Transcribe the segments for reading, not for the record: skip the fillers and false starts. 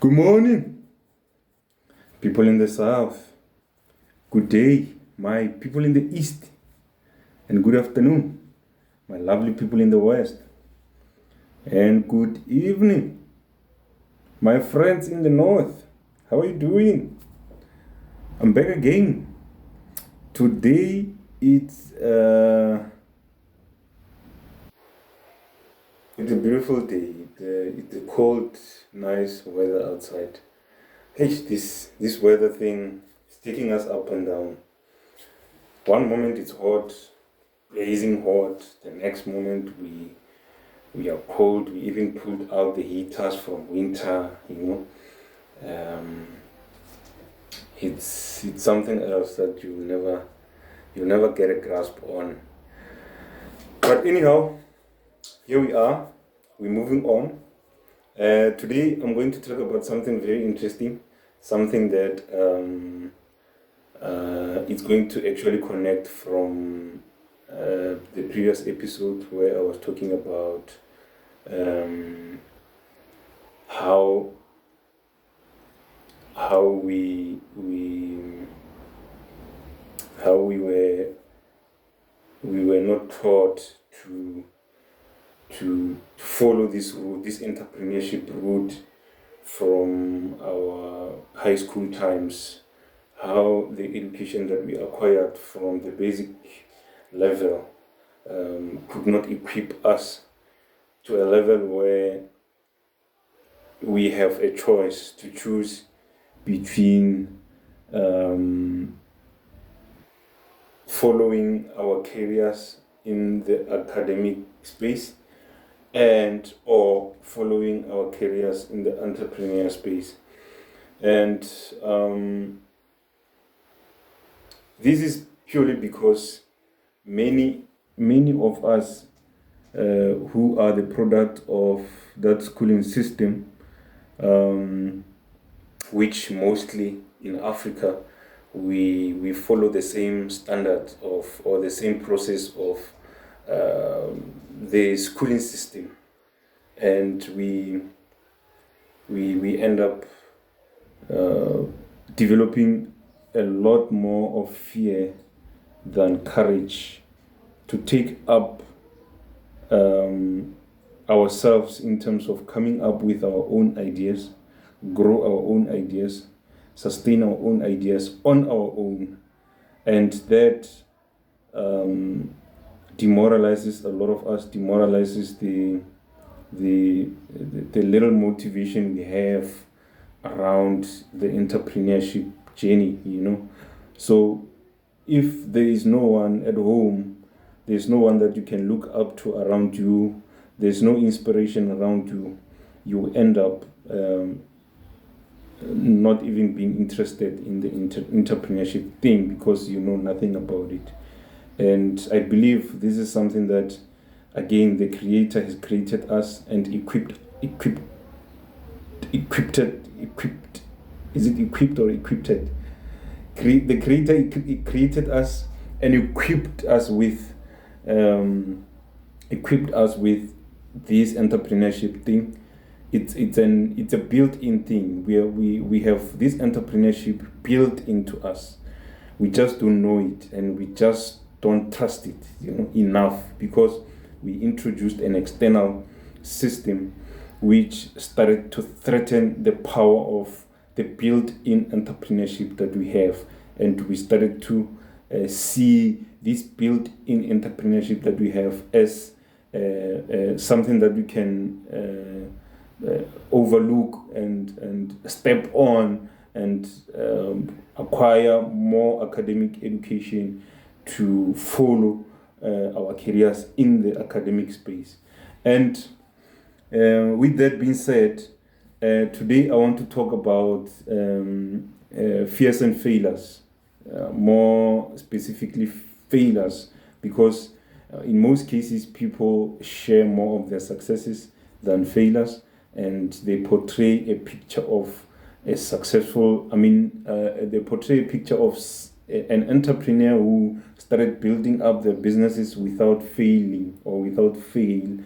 Good morning, people in the south. Good day, my people in the east. And good afternoon, my lovely people in the west. And good evening, my friends in the north. How are you doing? I'm back again. Today it's a beautiful day. It's a cold, nice weather outside. Hey, this weather thing is taking us up and down. One moment it's hot, blazing hot. The next moment we are cold. We even pulled out the heaters from winter. Um, it's something else that you'll never get a grasp on. But anyhow, here we are. We're moving on. Today I'm going to talk about something very interesting, something that it's going to actually connect from the previous episode where I was talking about how we were not taught to follow this route, this entrepreneurship route from our high school times, how the education that we acquired from the basic level could not equip us to a level where we have a choice to choose between following our careers in the academic space and or following our careers in the entrepreneur space. And this is purely because many of us who are the product of that schooling system, which mostly in Africa we follow the same standard of or the same process of the schooling system, and we end up developing a lot more of fear than courage to take up ourselves in terms of coming up with our own ideas, grow our own ideas, sustain our own ideas on our own, and that demoralizes a lot of us, demoralizes the little motivation we have around the entrepreneurship journey, So if there is no one at home, there's no one that you can look up to around you, there's no inspiration around you, you end up not even being interested in the entrepreneurship thing because you know nothing about it. And I believe this is something that, again, the Creator has created us and equipped. Is it equipped or equipped? The Creator created us and equipped us with this entrepreneurship thing. It's a built-in thing where we have this entrepreneurship built into us. We just don't know it, and we just don't trust it, enough, because we introduced an external system which started to threaten the power of the built-in entrepreneurship that we have, and we started to see this built-in entrepreneurship that we have as something that we can overlook and step on and acquire more academic education to follow our careers in the academic space. And with that being said, today I want to talk about fears and failures, more specifically failures, because in most cases people share more of their successes than failures, and they portray a picture of a successful, they portray a picture of an entrepreneur who started building up their businesses without failing or without fail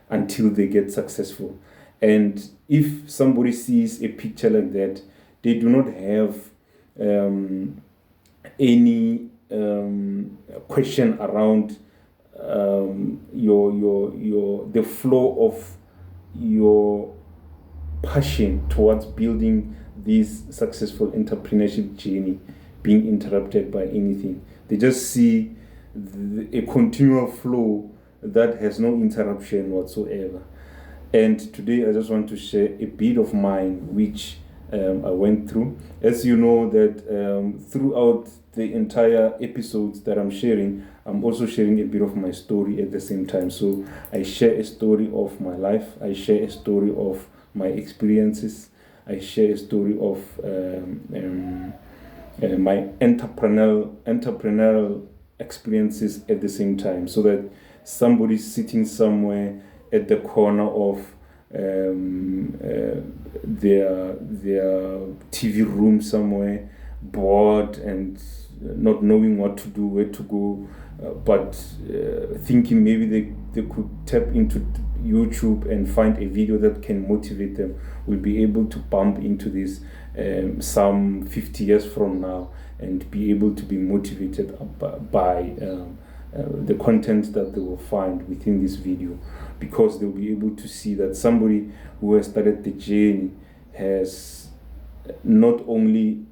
until they get successful. And if somebody sees a picture like that, they do not have any question around the flow of your passion towards building this successful entrepreneurship journey being interrupted by anything. They just see a continual flow that has no interruption whatsoever. And today I just want to share a bit of mine, which I went through. As you know that throughout the entire episodes that I'm sharing, I'm also sharing a bit of my story at the same time. So I share a story of my life. I share a story of my experiences. I share a story of my entrepreneurial experiences at the same time, so that somebody sitting somewhere at the corner of their TV room somewhere, bored and not knowing what to do, where to go, but thinking maybe they could tap into YouTube and find a video that can motivate them, will be able to bump into this some 50 years from now and be able to be motivated by the content that they will find within this video, because they'll be able to see that somebody who has started the journey has not only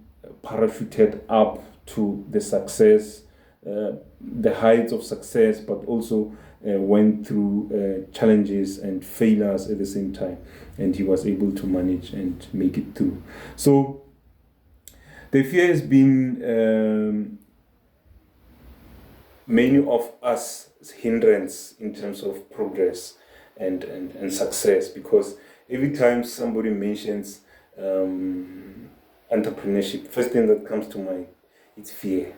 parachuted up to the success, the heights of success, but also went through challenges and failures at the same time, and he was able to manage and make it through. So the fear has been many of us hindrance in terms of progress and success, because every time somebody mentions entrepreneurship, first thing that comes to mind is fear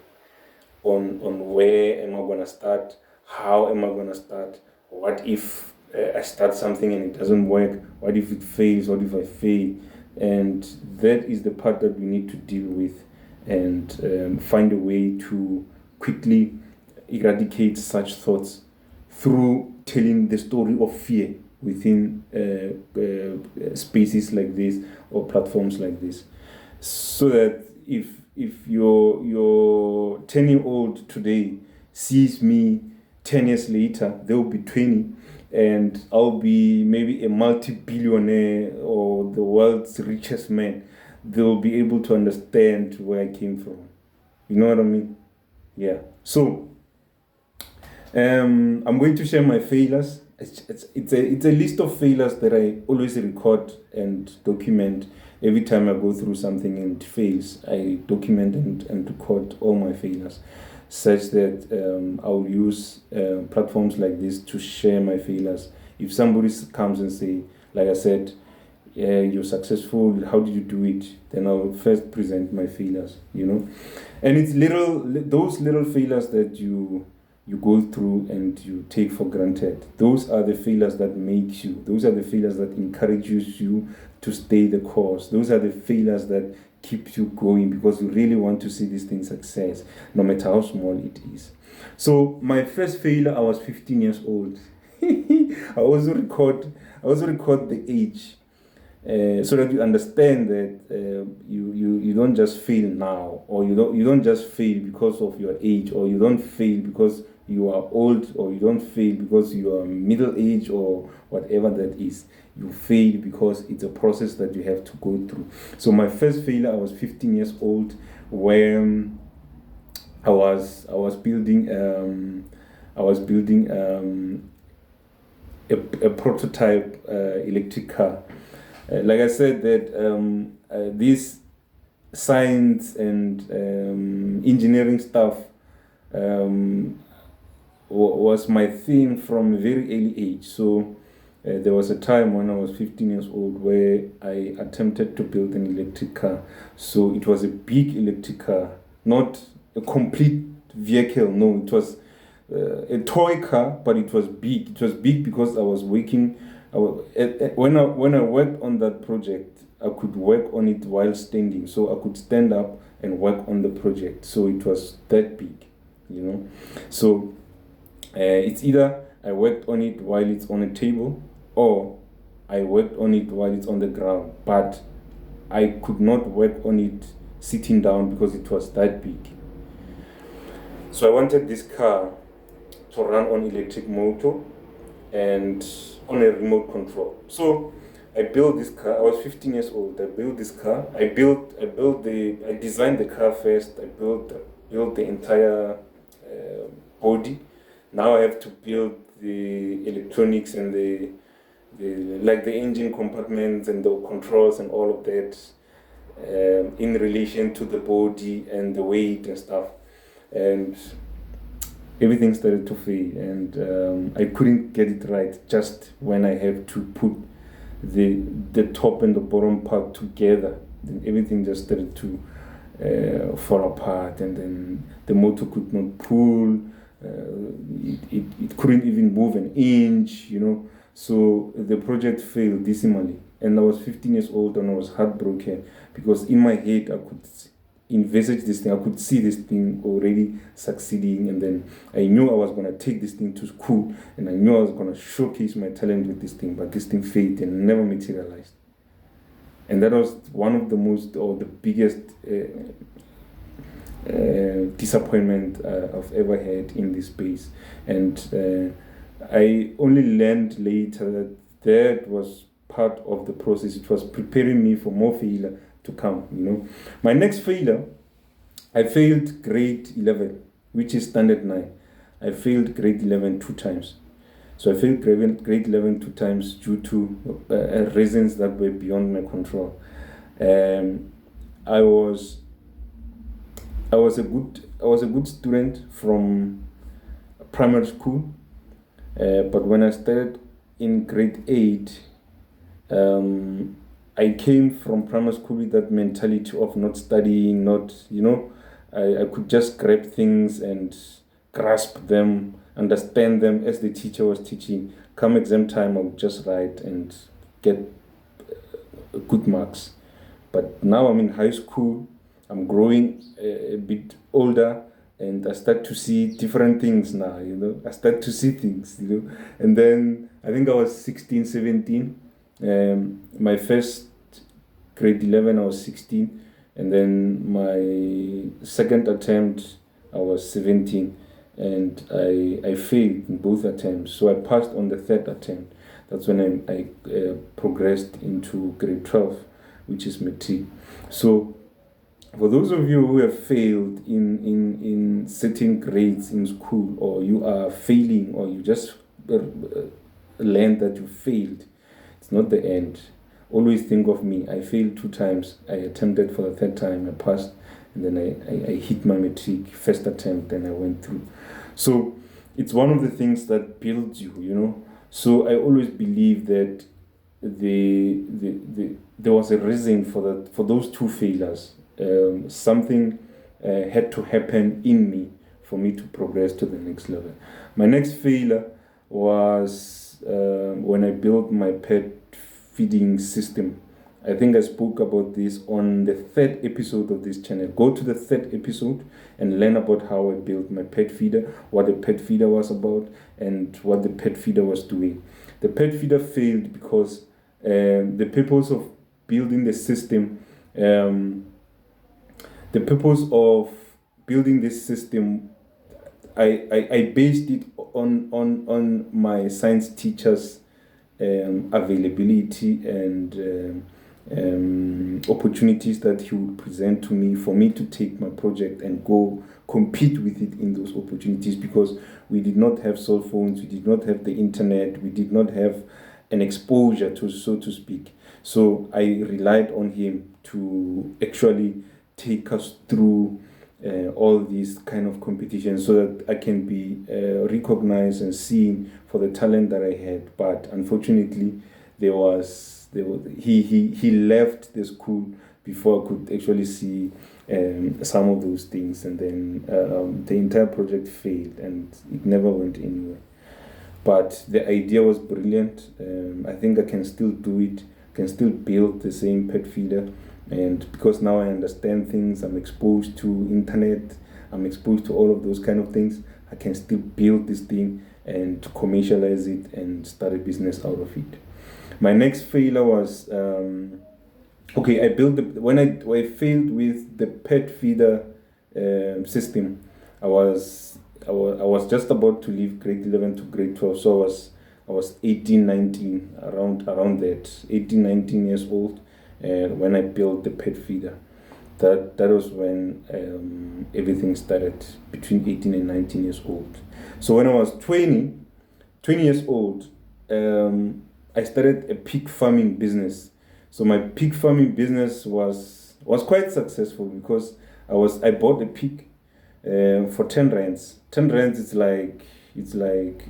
on where am I going to start, how am I going to start, what if I start something and it doesn't work, what if it fails, what if I fail. And that is the part that we need to deal with and find a way to quickly eradicate such thoughts through telling the story of fear within spaces like this or platforms like this, so that if your 10-year-old today sees me 10 years later, they'll be 20 and I'll be maybe a multi-billionaire or the world's richest man, they'll be able to understand where I came from. You know what I mean? Yeah. So I'm going to share my failures. It's a list of failures that I always record and document. Every time I go through something and it fails, I document and record all my failures, such that I'll use platforms like this to share my failures. If somebody comes and say, like I said, you're successful, how did you do it? Then I'll first present my failures, And it's those little failures that you go through and you take for granted. Those are the failures that make you. Those are the failures that encourages you to stay the course. Those are the failures that keep you going, because you really want to see this thing success, no matter how small it is. So my first failure, I was 15 years old. I also record the age, so that you understand that you don't just fail now, or you don't just fail because of your age, or you don't fail because you are old, or you don't fail because you are middle age, or whatever that is. You fail because it's a process that you have to go through. So my first failure, I was 15 years old, where I was building a prototype electric car. Like I said, that this science and engineering stuff was my thing from a very early age. So there was a time when I was 15 years old where I attempted to build an electric car. So it was a big electric car, not a complete vehicle. No, it was a toy car, but it was big. It was big because I was working. When I worked on that project, I could work on it while standing. So I could stand up and work on the project. So it was that big, So it's either I worked on it while it's on a table, or I worked on it while it's on the ground, but I could not work on it sitting down because it was that big. So I wanted this car to run on electric motor and on a remote control. So I built this car. I was 15 years old. I built this car. I designed the car first. I built the entire body. Now I have to build the electronics and the engine compartments and the controls and all of that in relation to the body and the weight and stuff. And everything started to fail, and I couldn't get it right just when I have to put the top and the bottom part together. Then everything just started to fall apart, and then the motor could not pull. It couldn't even move an inch, So the project failed dismally, and I was 15 years old and I was heartbroken because in my head I could envisage this thing. I could see this thing already succeeding, and then I knew I was going to take this thing to school, and I knew I was going to showcase my talent with this thing, but this thing failed and never materialized. And that was one of the biggest disappointment I've ever had in this space. And I only learned later that was part of the process. It was preparing me for more failure to come. My next failure, I failed grade 11, which is standard 9. I failed grade 11 2 times. So I failed grade 11 2 times due to reasons that were beyond my control. I was a good student from primary school, but when I started in grade 8, I came from primary school with that mentality of not studying, I could just grab things and grasp them, understand them as the teacher was teaching. Come exam time, I would just write and get good marks. But now I'm in high school, I'm growing a bit older, and I start to see different things now, I start to see things, And then I think I was 16, 17. My first grade 11, I was 16. And then my second attempt, I was 17. And I failed in both attempts. So I passed on the third attempt. That's when I progressed into grade 12, which is matric. So for those of you who have failed in certain grades in school, or you are failing, or you just learned that you failed, it's not the end. Always think of me. I failed 2 times. I attempted for the third time. I passed, and then I hit my matric first attempt, and I went through. So it's one of the things that builds you, So I always believe that there was a reason for those 2 failures. Something had to happen in me for me to progress to the next level. My next failure was when I built my pet feeding system. I think I spoke about this on the 3rd episode of this channel. Go to the 3rd episode and learn about how I built my pet feeder, what the pet feeder was about, and what the pet feeder was doing. The pet feeder failed because the purpose of building the system, I based it on my science teacher's availability and opportunities that he would present to me for me to take my project and go compete with it in those opportunities, because we did not have cell phones, we did not have the internet, we did not have an exposure to, so to speak. So I relied on him to actually take us through all these kind of competitions so that I can be recognized and seen for the talent that I had. But unfortunately, he left the school before I could actually see some of those things, and then the entire project failed and it never went anywhere. But the idea was brilliant. I think I can still do it, can still build the same pet feeder. And because now I understand things, I'm exposed to internet, I'm exposed to all of those kind of things, I can still build this thing and commercialize it and start a business out of it. My next failure was okay. I built when I failed with the pet feeder system. I was just about to leave grade 11 to grade 12, so I was 18, 19, around that 18, 19 years old, and when I built the pet feeder. That was when everything started, between 18 and 19 years old. So when I was 20 years old, I started a pig farming business. So my pig farming business was quite successful because I bought a pig for 10 rands. 10 rands is like, it's like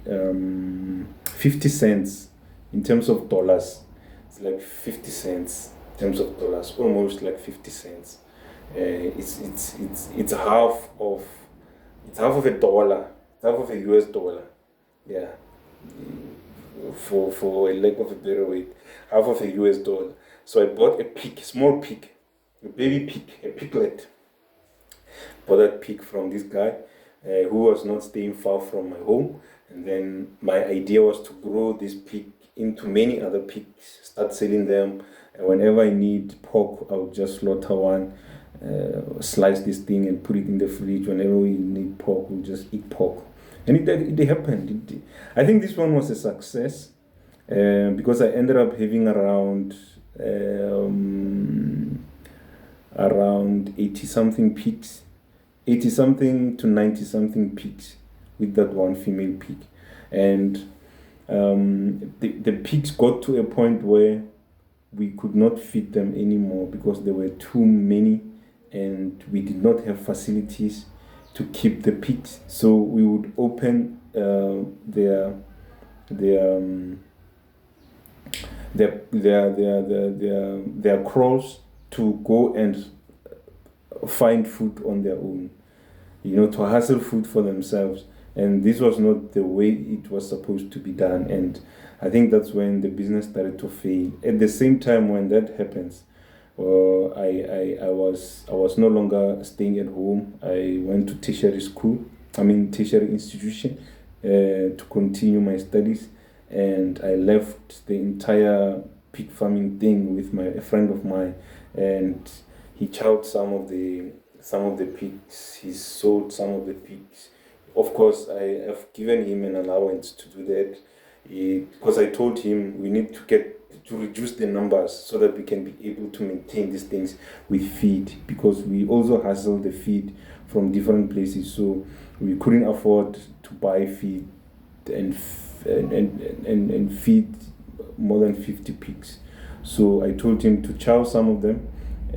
50 cents in terms of dollars. It's like 50 cents in terms of dollars, almost like 50 cents. It's half of a dollar, half of a US dollar. Yeah, for a lack of a better word, half of a US dollar. So I bought a pig, small pig, a baby pig, a piglet. Bought that pig from this guy who was not staying far from my home. And then my idea was to grow this pig into many other pigs, start selling them. And whenever I need pork, I'll just slaughter one, slice this thing and put it in the fridge. Whenever we need pork, we'll just eat pork. And it happened. I think this one was a success because I ended up having around 80 something pigs, 80 something to 90 something pigs with that one female pig. And the pigs got to a point where we could not feed them anymore because there were too many and we did not have facilities to keep the pigs. So we would open their crawls to go and find food on their own, to hustle food for themselves. And this was not the way it was supposed to be done. And I think that's when the business started to fail. At the same time, when that happens, I was no longer staying at home. I went to tertiary institution, to continue my studies, and I left the entire pig farming thing with a friend of mine, and he chowed some of the pigs. He sold some of the pigs. Of course, I have given him an allowance to do that, because I told him we need to reduce the numbers so that we can be able to maintain these things with feed, because we also hustle the feed from different places, so we couldn't afford to buy feed and feed more than 50 pigs. So I told him to chow some of them,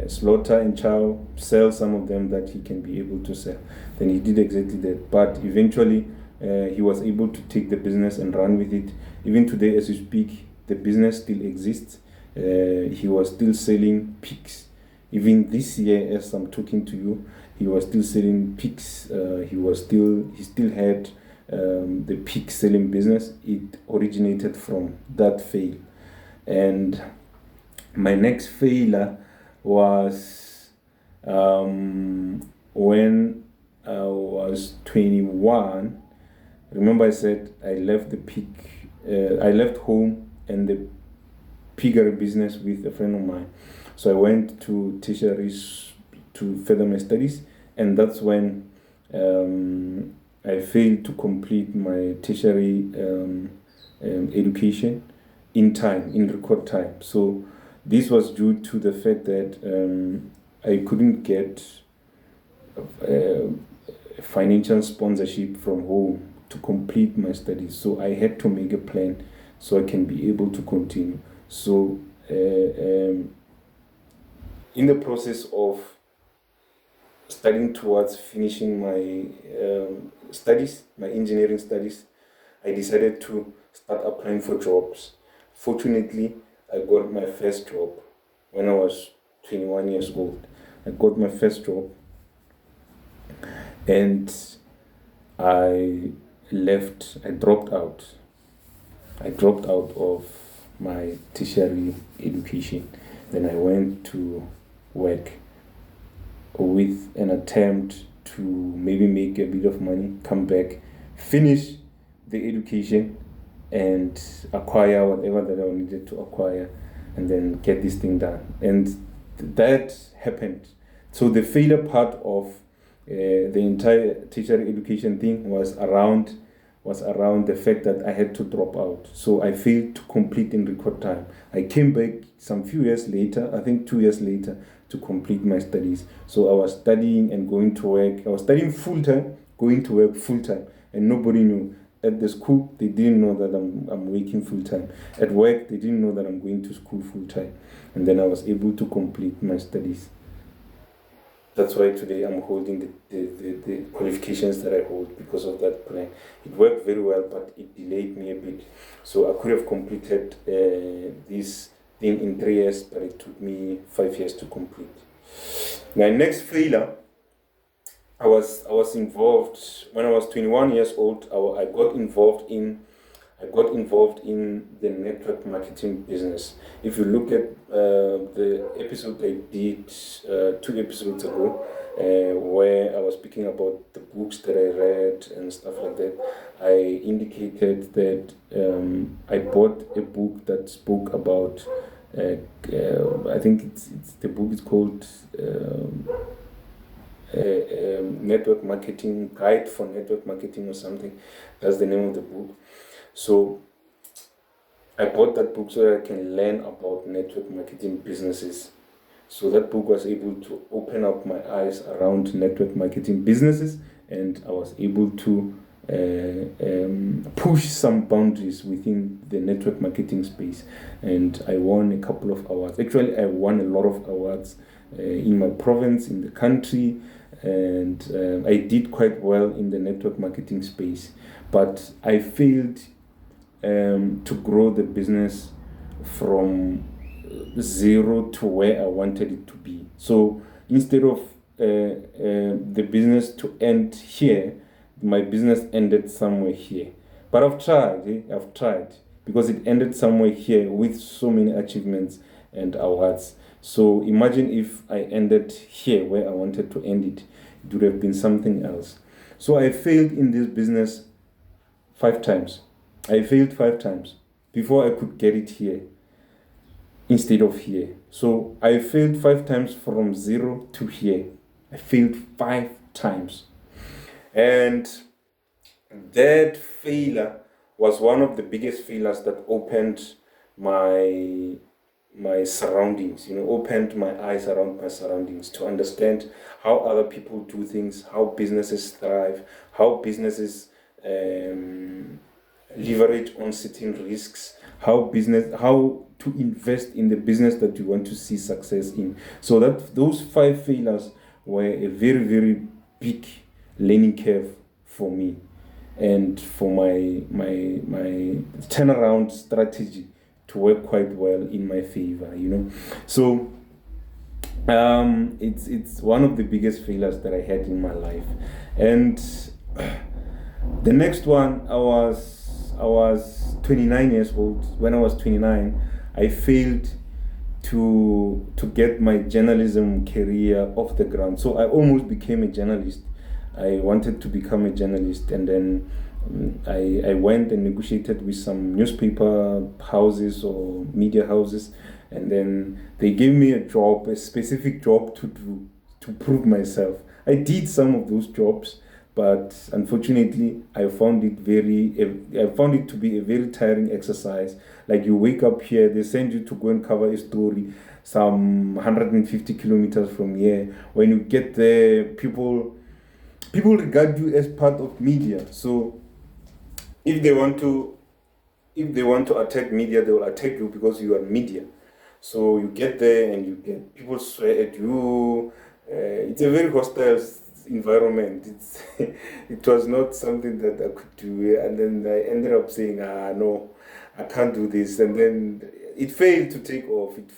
slaughter and chow, sell some of them that he can be able to sell. Then he did exactly that. But eventually, he was able to take the business and run with it. Even today, as you speak, the business still exists. He was still selling pigs. Even this year, as I'm talking to you, he was still selling pigs. He still had the pig selling business. It originated from that fail. And my next failure was when I was 21. Remember, I said I left I left home and the piggery business with a friend of mine. So I went to tertiaries to further my studies, and that's when I failed to complete my tertiary education in record time. So this was due to the fact that I couldn't get financial sponsorship from home to complete my studies. So I had to make a plan so I can be able to continue. So in the process of studying towards finishing my studies, my engineering studies, I decided to start applying for jobs. Fortunately, I got my first job when I was 21 years old. I got my first job and I dropped out. I dropped out of my tertiary education. Then I went to work with an attempt to maybe make a bit of money, come back, finish the education, and acquire whatever that I needed to acquire, and then get this thing done. And that happened. So the failure part of the entire tertiary education thing was around the fact that I had to drop out. So I failed to complete in record time. I came back some few years later, I think 2 years later, to complete my studies. So I was studying and going to work. I was studying full time, going to work full time, and nobody knew. At the school, they didn't know that I'm working full time. At work, they didn't know that I'm going to school full time. And then I was able to complete my studies. That's why today I'm holding the qualifications that I hold because of that plan. It worked very well, but it delayed me a bit. So I could have completed this thing in 3 years, but it took me 5 years to complete. My next failure, I was involved when I was 21 years old. I got involved in the network marketing business. If you look at the episode I did 2 episodes ago, where I was speaking about the books that I read and stuff like that, I indicated that I bought a book that spoke about. I think it's the book is called. Network marketing guide for network marketing or something. That's the name of the book. So I bought that book so that I can learn about network marketing businesses. So that book was able to open up my eyes around network marketing businesses, and I was able to push some boundaries within the network marketing space. And I won a couple of awards. Actually, I won a lot of awards in my province, in the country, and I did quite well in the network marketing space. But I failed to grow the business from zero to where I wanted it to be. So instead of the business to end here, my business ended somewhere here. But I've tried because it ended somewhere here with so many achievements and awards. So imagine if I ended here where I wanted to end it, it would have been something else. So I failed in this business 5 times. I failed 5 times before I could get it here instead of here. So I failed 5 times from zero to here. I failed 5 times. And that failure was one of the biggest failures that opened my surroundings, opened my eyes around my surroundings to understand how other people do things, how businesses thrive, how businesses leverage on certain risks, how to invest in the business that you want to see success in. So that those 5 failures were a very, very big learning curve for me and for my turnaround strategy to work quite well in my favor, So it's one of the biggest failures that I had in my life. And the next one, I was 29 years old. When I was 29, I failed to get my journalism career off the ground. So I almost became a journalist. I wanted to become a journalist, and then I went and negotiated with some newspaper houses or media houses, and then they gave me a specific job to do to prove myself. I did some of those jobs, but unfortunately, I found it to be a very tiring exercise. Like, you wake up here, they send you to go and cover a story some 150 kilometers from here. When you get there, people regard you as part of media. So if they want to attack media, they will attack you because you are media. So you get there and you get people swear at you. It's a very hostile environment. It was not something that I could do, and then I ended up saying, no, I can't do this, and then it failed to take off. It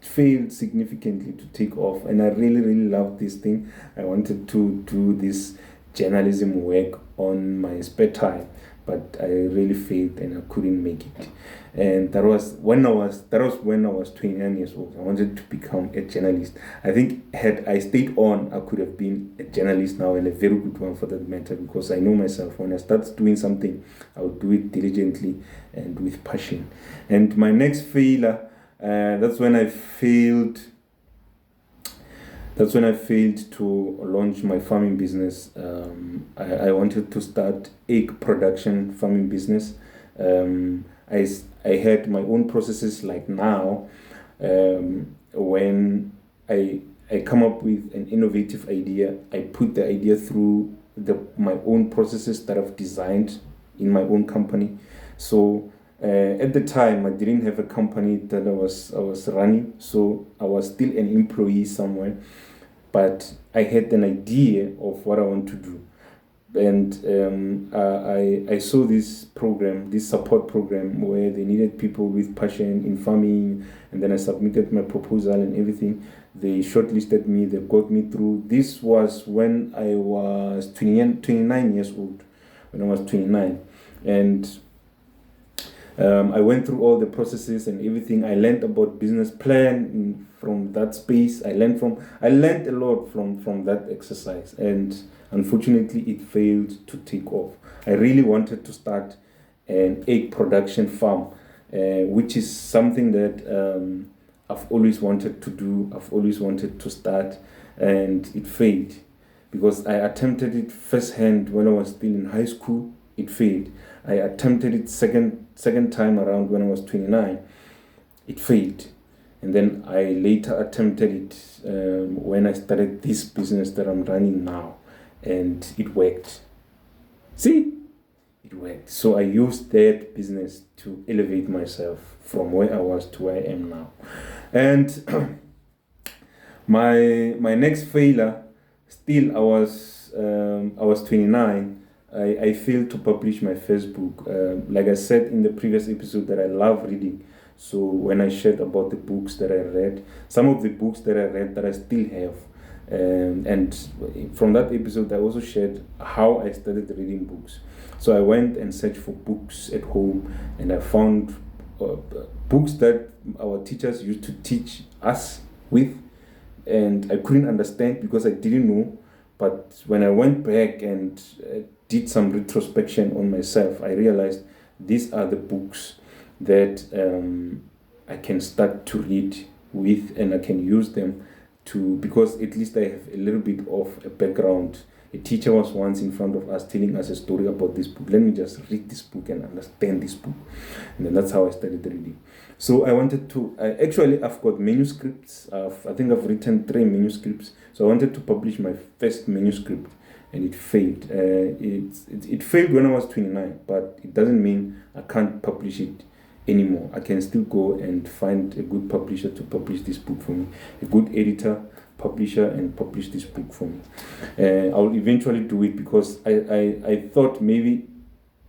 failed significantly to take off, and I really, really loved this thing. I wanted to do this journalism work on my spare time, but I really failed and I couldn't make it. And that was when I was 29 years old. I wanted to become a journalist. I think had I stayed on, I could have been a journalist now, and a very good one for that matter, because I know myself. When I start doing something, I will do it diligently and with passion. And my next failure, that's when I failed to launch my farming business. I wanted to start egg production farming business. I had my own processes like now. When I come up with an innovative idea, I put the idea through my own processes that I've designed in my own company. So at the time, I didn't have a company that I was running, so I was still an employee somewhere. But I had an idea of what I want to do, and I saw this program, this support program, where they needed people with passion in farming, and then I submitted my proposal and everything. They shortlisted me, they got me through. This was when I was 29 years old, when I was 29, and I went through all the processes and everything. I learned about business plan from that space. I learned a lot from that exercise, and unfortunately it failed to take off. I really wanted to start an egg production farm, which is something that I've always wanted to do. I've always wanted to start, and it failed because I attempted it firsthand when I was still in high school. It failed. I attempted it second time around when I was 29. It failed. And then I later attempted it when I started this business that I'm running now. And it worked. See? It worked. So I used that business to elevate myself from where I was to where I am now. And my next failure, still I was 29. I failed to publish my first book. Like I said in the previous episode, that I love reading. So when I shared about the books that I read, some of the books that I read that I still have, and from that episode, I also shared how I started reading books. So I went and searched for books at home, and I found books that our teachers used to teach us with, and I couldn't understand because I didn't know. But when I went back and did some retrospection on myself, I realized these are the books that I can start to read with, and I can use them because at least I have a little bit of a background. A teacher was once in front of us telling us a story about this book. Let me just read this book and understand this book. And then that's how I started reading. So I wanted to, I've got manuscripts. I think I've written 3 manuscripts. So I wanted to publish my first manuscript, and it failed. It failed when I was 29, but it doesn't mean I can't publish it anymore. I can still go and find a good publisher to publish this book for me, a good editor, publisher, and publish this book for me. I'll eventually do it because I thought maybe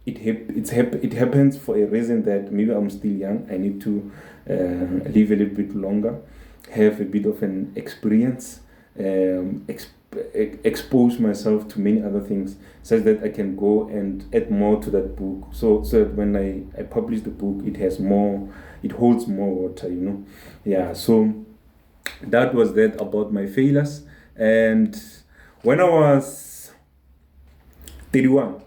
it happens for a reason, that maybe I'm still young. I need to live a little bit longer, have a bit of an experience, expose myself to many other things, such that I can go and add more to that book, so that when I publish the book, it holds more water, Yeah, so that was that about my failures. And when I was 31,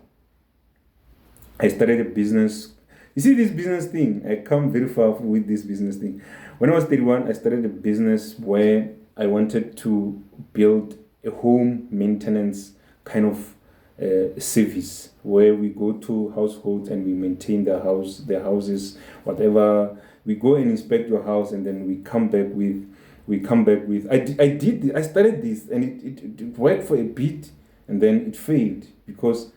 I started a business. You see, this business thing, I come very far with this business thing. When I was 31, I started a business where I wanted to build a home maintenance kind of service, where we go to households and we maintain their houses, whatever. We go and inspect your house, and then we come back with. I started this, and it worked for a bit, and then it failed because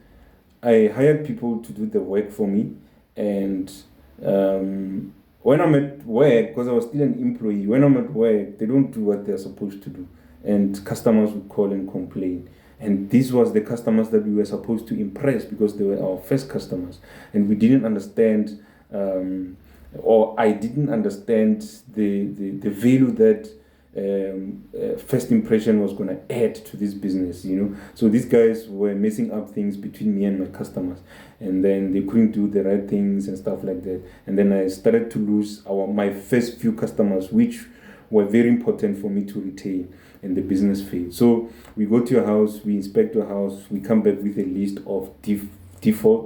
I hired people to do the work for me, and when I'm at work, because I was still an employee, when I'm at work, they don't do what they're supposed to do, and customers would call and complain. And these was the customers that we were supposed to impress, because they were our first customers, and we didn't understand, or I didn't understand the value that first impression was going to add to this business, So these guys were messing up things between me and my customers, and then they couldn't do the right things and stuff like that. And then I started to lose my first few customers, which were very important for me to retain, and the business failed. So we go to your house, we inspect your house, we come back with a list of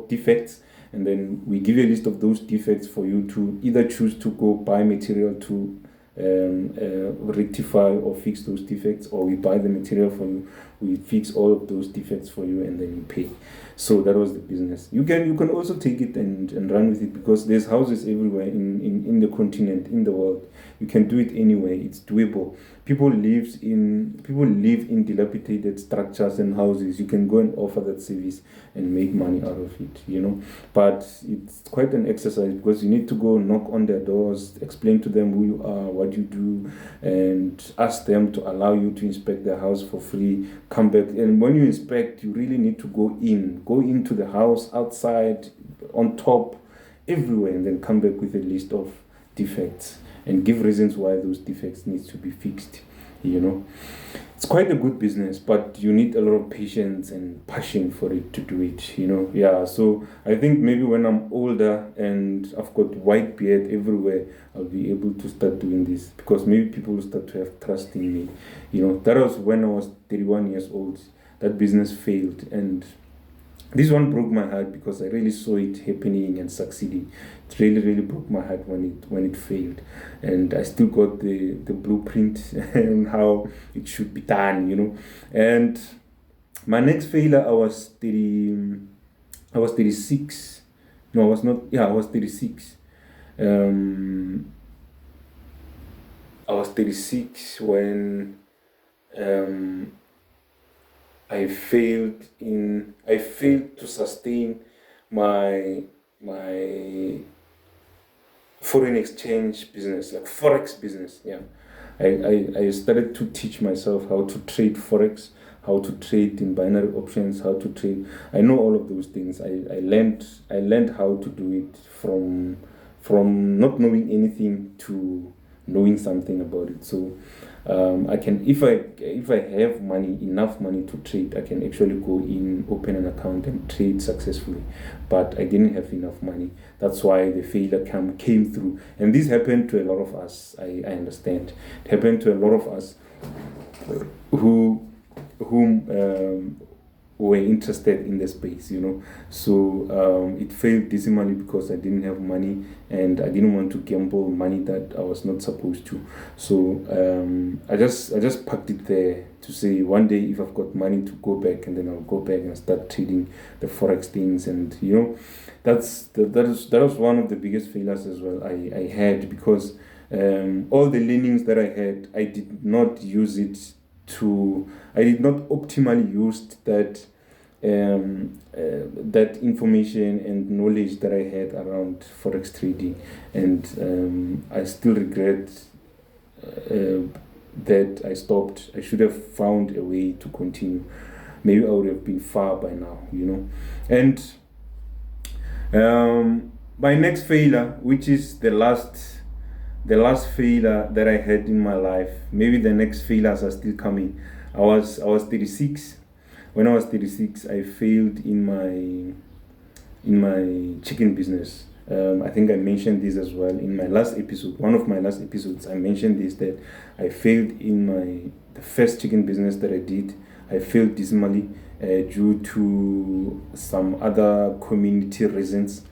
defects, and then we give you a list of those defects for you to either choose to go buy material to rectify or fix those defects, or we buy the material for you, we fix all of those defects for you, and then you pay. So that was the business. You can also take it and run with it, because there's houses everywhere in the continent, in the world. You can do it anywhere. It's doable. People live in dilapidated structures and houses. You can go and offer that service and make money out of it, But it's quite an exercise, because you need to go knock on their doors, explain to them who you are, what you do, and ask them to allow you to inspect their house for free. Come back, and when you inspect, you really need to go into the house, outside, on top, everywhere, and then come back with a list of defects and give reasons why those defects need to be fixed. It's quite a good business, but you need a lot of patience and passion for it to do it. Yeah. So I think maybe when I'm older and I've got white beard everywhere, I'll be able to start doing this, because maybe people will start to have trust in me. That was when I was 31 years old. That business failed, and this one broke my heart, because I really saw it happening and succeeding. It really, really broke my heart when it failed, and I still got the blueprint and how it should be done, And my next failure, I was 36. No, I was not. Yeah, I was 36. I was 36 when I failed to sustain my foreign exchange business, like forex business. Yeah, I started to teach myself how to trade forex, how to trade in binary options, how to trade. I know all of those things. I learned how to do it from not knowing anything to knowing something about it. So I can, if I have enough money to trade, I can actually go in, open an account and trade successfully. But I didn't have enough money. That's why the failure came through. And this happened to a lot of us. I understand. It happened to a lot of us whom were interested in the space, So it failed dismally because I didn't have money, and I didn't want to gamble money that I was not supposed to. So I just parked it there to say one day if I've got money to go back, and then I'll go back and start trading the forex things. And that was one of the biggest failures as well I had, because all the learnings that I had, I did not optimally use that that information and knowledge that I had around forex trading, and I still regret that I stopped. I should have found a way to continue. Maybe I would have been far by now, And my next failure, which is the last failure that I had in my life. Maybe the next failures are still coming. I was 36. When I was 36, I failed in my chicken business. I think I mentioned this as well in my last episode. One of my last episodes, I mentioned this, that I failed in the first chicken business that I did. I failed dismally due to some other community reasons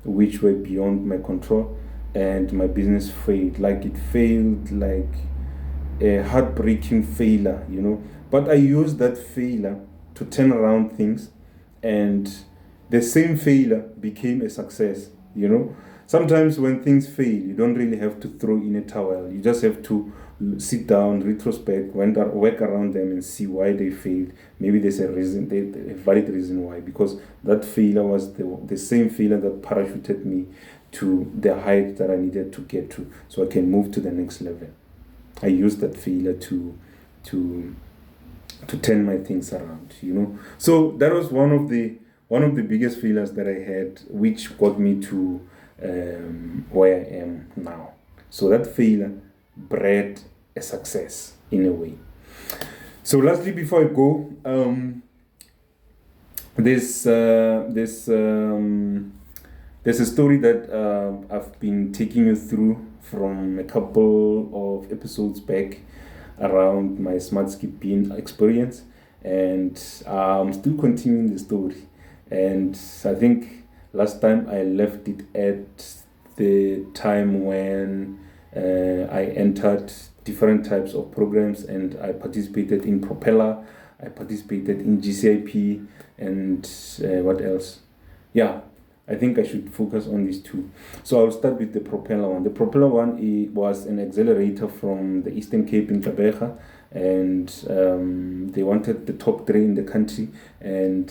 which were beyond my control, and my business failed. It failed like a heartbreaking failure, But I used that failure to turn around things, and the same failure became a success, Sometimes when things fail, you don't really have to throw in a towel. You just have to sit down, retrospect, work around them, and see why they failed. Maybe there's a reason, a valid reason why, because that failure was the same failure that parachuted me to the height that I needed to get to, so I can move to the next level. I used that failure to turn my things around, So that was one of the biggest failures that I had, which got me to where I am now. So that failure bred a success. in a way. So lastly, before I go, there's a story that I've been taking you through from a couple of episodes back around my smart skipping experience, and I'm still continuing the story. And I think last time I left it at the time when I entered different types of programs, and I participated in Propeller, I participated in GCIP, and what else? Yeah, I think I should focus on these two. So I'll start with the Propeller one. The Propeller one was an accelerator from the Eastern Cape in Gqeberha, and they wanted the top 3 in the country, and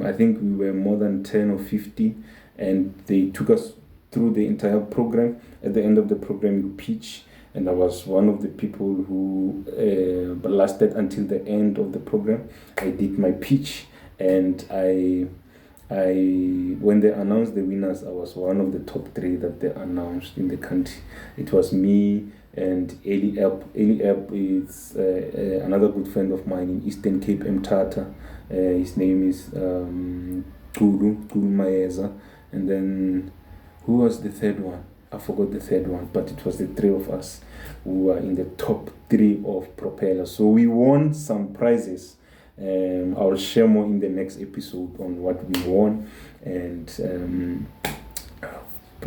I think we were more than 10 or 50, and they took us through the entire program. At the end of the program, you pitch, and I was one of the people who lasted until the end of the program. I did my pitch, and when they announced the winners, I was one of the top 3 that they announced in the country. It was me and Eliab. Eliab is another good friend of mine in Eastern Cape, Mthatha. His name is Gulu Maeza. And then, who was the third one? I forgot the third one, but it was the 3 of us who were in the top 3 of Propeller. So we won some prizes. I'll share more in the next episode on what we won, and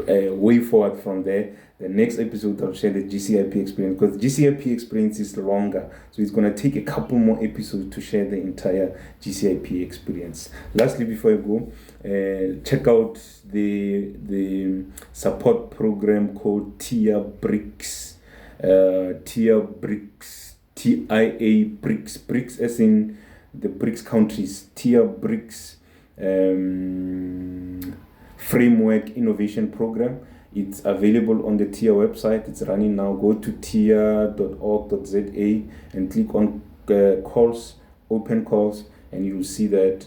way forward from there. The next episode I'll share the GCIP experience, because GCIP experience is longer, so it's going to take a couple more episodes to share the entire GCIP experience. Lastly, before I go, check out the support program called TIA BRICS. TIA BRICS, TIA BRICS, BRICS as in the BRICS countries. TIA BRICS Framework Innovation Program. It's available on the TIA website. It's running now. Go to tia.org.za and click on calls, open calls, and you'll see that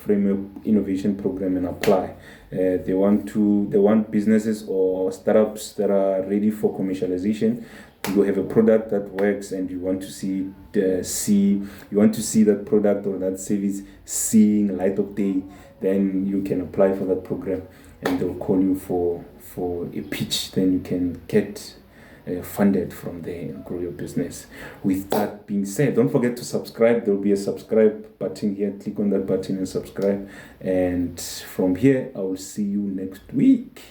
Framework Innovation Program and apply. They want businesses or startups that are ready for commercialization. You have a product that works, and you want to see that product or that service seeing light of day. Then you can apply for that program, and they'll call you for a pitch. Then you can get funded from there and grow your business. With that being said, don't forget to subscribe. There'll be a subscribe button here. Click on that button and subscribe. And from here, I will see you next week.